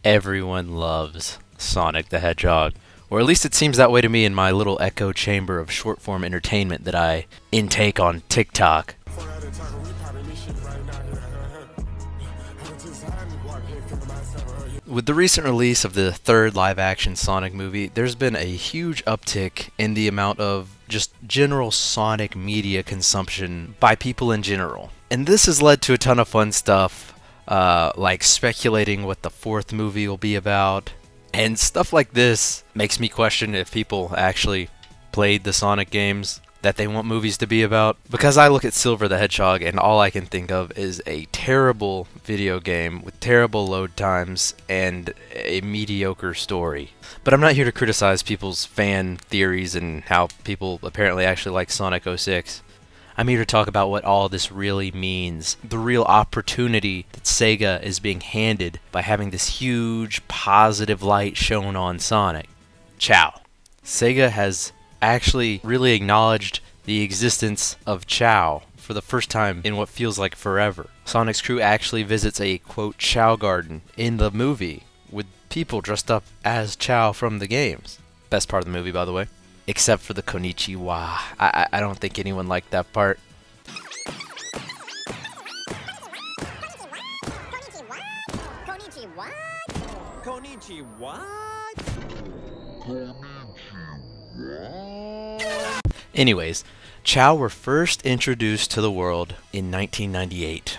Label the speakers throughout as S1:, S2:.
S1: Everyone loves Sonic the Hedgehog. Or at least it seems that way to me in my little echo chamber of short form entertainment that I intake on TikTok. With the recent release of the third live-action Sonic movie, there's been a huge uptick in the amount of just general Sonic media consumption by people in general. And this has led to a ton of fun stuff, like speculating what the fourth movie will be about. And stuff like this makes me question if people actually played the Sonic games that they want movies to be about. Because I look at Silver the Hedgehog and all I can think of is a terrible video game with terrible load times and a mediocre story. But I'm not here to criticize people's fan theories and how people apparently actually like Sonic 06. I'm here to talk about what all this really means. The real opportunity that SEGA is being handed by having this huge positive light shown on Sonic. Chao. SEGA has actually really acknowledged the existence of Chao for the first time in what feels like forever. Sonic's crew actually visits a, quote, Chao Garden in the movie with people dressed up as Chao from the games. Best part of the movie, by the way. Except for the Konnichiwa. I don't think anyone liked that part.
S2: Konnichiwa? Konnichiwa?
S1: Anyways, Chao were first introduced to the world in 1998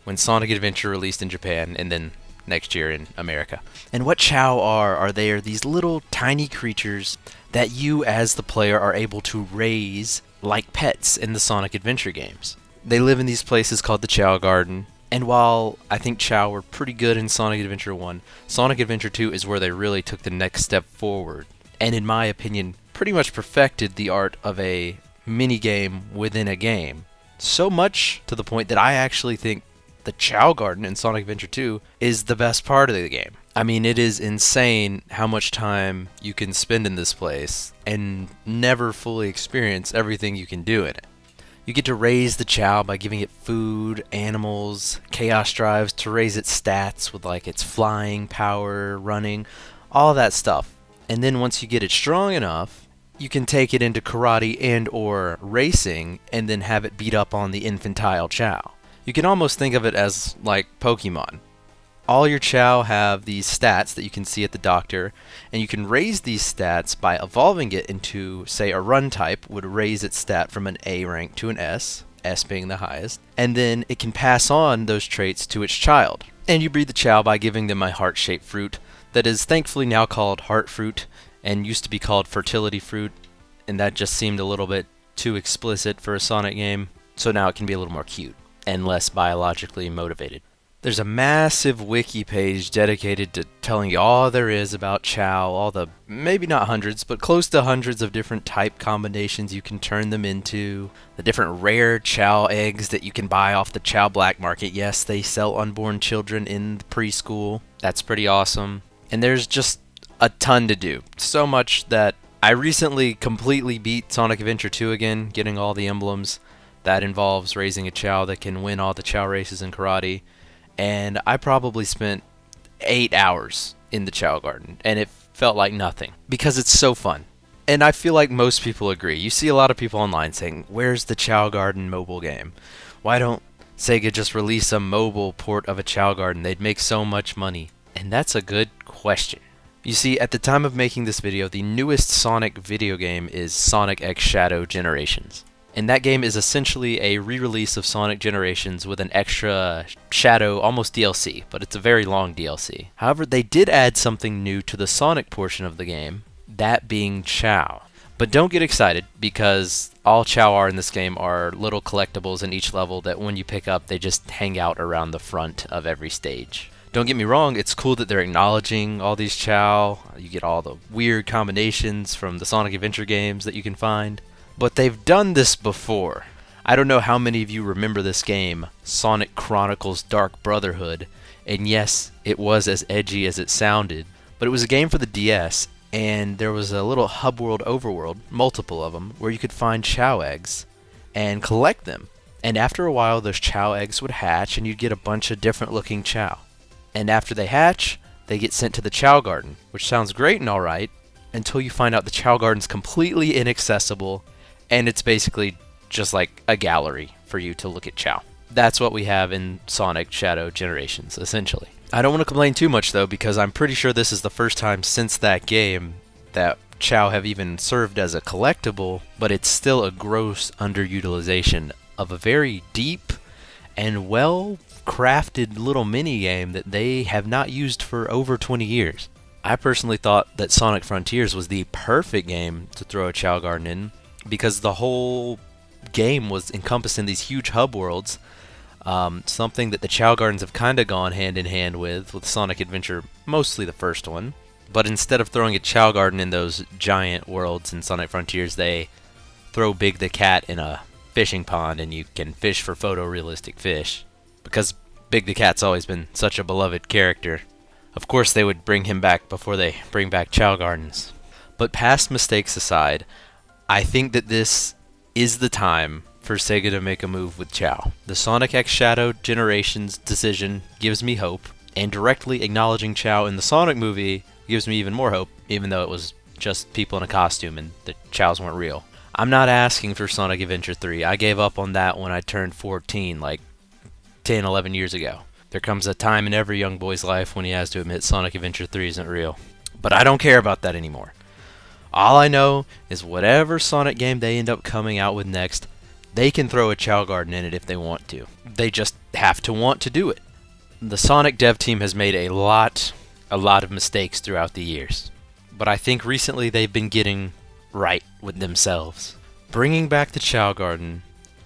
S1: when Sonic Adventure released in Japan and then next year in America. And what Chao are they are these little tiny creatures that you as the player are able to raise like pets in the Sonic Adventure games. They live in these places called the Chao Garden, and while I think Chao were pretty good in Sonic Adventure 1, Sonic Adventure 2 is where they really took the next step forward, and in my opinion, pretty much perfected the art of a mini-game within a game. So much to the point that I actually think the Chao Garden in Sonic Adventure 2 is the best part of the game. I mean, it is insane how much time you can spend in this place and never fully experience everything you can do in it. You get to raise the Chao by giving it food, animals, chaos drives to raise its stats with like its flying power, running, all that stuff. And then once you get it strong enough, you can take it into karate and or racing and then have it beat up on the infantile Chao. You can almost think of it as like Pokemon. All your Chao have these stats that you can see at the doctor, and you can raise these stats by evolving it into, say, a run type would raise its stat from an A rank to an S being the highest, and then it can pass on those traits to its child. And you breed the Chao by giving them a heart-shaped fruit that is thankfully now called Heart Fruit, and used to be called Fertility Fruit, and that just seemed a little bit too explicit for a Sonic game, so now it can be a little more cute and less biologically motivated. There's a massive wiki page dedicated to telling you all there is about Chao, all the, maybe not hundreds, but close to hundreds of different type combinations you can turn them into, the different rare Chao eggs that you can buy off the Chao black market. Yes, they sell unborn children in the preschool. That's pretty awesome. And there's just a ton to do. So much that I recently completely beat Sonic Adventure 2 again, getting all the emblems. That involves raising a Chao that can win all the Chao races in karate. And I probably spent 8 hours in the Chao Garden, and it felt like nothing, because it's so fun. And I feel like most people agree. You see a lot of people online saying, where's the Chao Garden mobile game? Why don't SEGA just release a mobile port of a Chao Garden? They'd make so much money. And that's a good question. You see, at the time of making this video, the newest Sonic video game is Sonic X Shadow Generations. And that game is essentially a re-release of Sonic Generations with an extra Shadow, almost DLC, but it's a very long DLC. However, they did add something new to the Sonic portion of the game, that being Chao. But don't get excited, because all Chao are in this game are little collectibles in each level that when you pick up, they just hang out around the front of every stage. Don't get me wrong, it's cool that they're acknowledging all these Chao. You get all the weird combinations from the Sonic Adventure games that you can find. But they've done this before. I don't know how many of you remember this game, Sonic Chronicles Dark Brotherhood, and yes, it was as edgy as it sounded, but it was a game for the DS, and there was a little hub world overworld, multiple of them, where you could find Chao eggs and collect them. And after a while, those Chao eggs would hatch, and you'd get a bunch of different looking Chao. And after they hatch, they get sent to the Chao Garden, which sounds great and alright, until you find out the Chao Garden's completely inaccessible, and it's basically just like a gallery for you to look at Chao. That's what we have in Sonic Shadow Generations, essentially. I don't want to complain too much, though, because I'm pretty sure this is the first time since that game that Chao have even served as a collectible, but it's still a gross underutilization of a very deep and well-crafted little mini-game that they have not used for over 20 years. I personally thought that Sonic Frontiers was the perfect game to throw a Chao Garden in, because the whole game was encompassed in these huge hub worlds, something that the Chao Gardens have kind of gone hand in hand with Sonic Adventure, mostly the first one. But instead of throwing a Chao Garden in those giant worlds in Sonic Frontiers, they throw Big the Cat in a fishing pond and you can fish for photorealistic fish. Because Big the Cat's always been such a beloved character. Of course they would bring him back before they bring back Chao Gardens. But past mistakes aside, I think that this is the time for SEGA to make a move with Chao. The Sonic X Shadow Generations decision gives me hope, and directly acknowledging Chao in the Sonic movie gives me even more hope, even though it was just people in a costume and the Chaos weren't real. I'm not asking for Sonic Adventure 3. I gave up on that when I turned 14, like 10, 11 years ago. There comes a time in every young boy's life when he has to admit Sonic Adventure 3 isn't real. But I don't care about that anymore. All I know is whatever Sonic game they end up coming out with next, they can throw a Chao Garden in it if they want to. They just have to want to do it. The Sonic dev team has made a lot of mistakes throughout the years. But I think recently they've been getting right with themselves. Bringing back the Chao Garden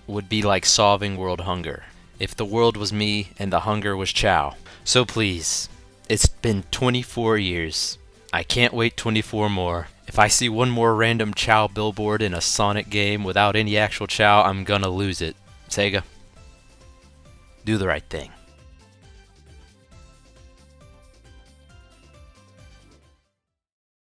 S1: would be like solving world hunger. If the world was me and the hunger was Chao. So please, it's been 24 years. I can't wait 24 more. If I see one more random Chao billboard in a Sonic game without any actual Chao, I'm gonna lose it. SEGA, do the right thing.